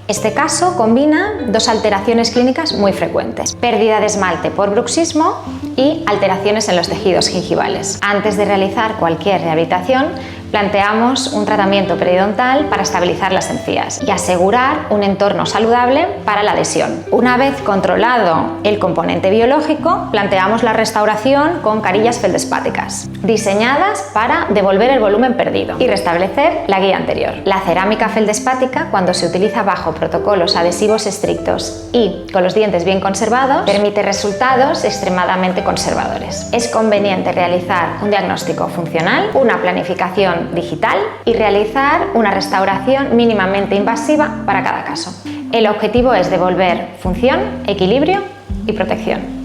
Este caso combina dos alteraciones clínicas muy frecuentes: pérdida de esmalte por bruxismo y alteraciones en los tejidos gingivales. Antes de realizar cualquier rehabilitación, planteamos un tratamiento periodontal para estabilizar las encías y asegurar un entorno saludable para la adhesión. Una vez controlado el componente biológico, planteamos la restauración con carillas feldespáticas, diseñadas para devolver el volumen perdido y restablecer la guía anterior. La cerámica feldespática, cuando se utiliza bajo protocolos adhesivos estrictos y con los dientes bien conservados, permite resultados extremadamente conservadores. Es conveniente realizar un diagnóstico funcional, una planificación digital y realizar una restauración mínimamente invasiva para cada caso. El objetivo es devolver función, equilibrio y protección.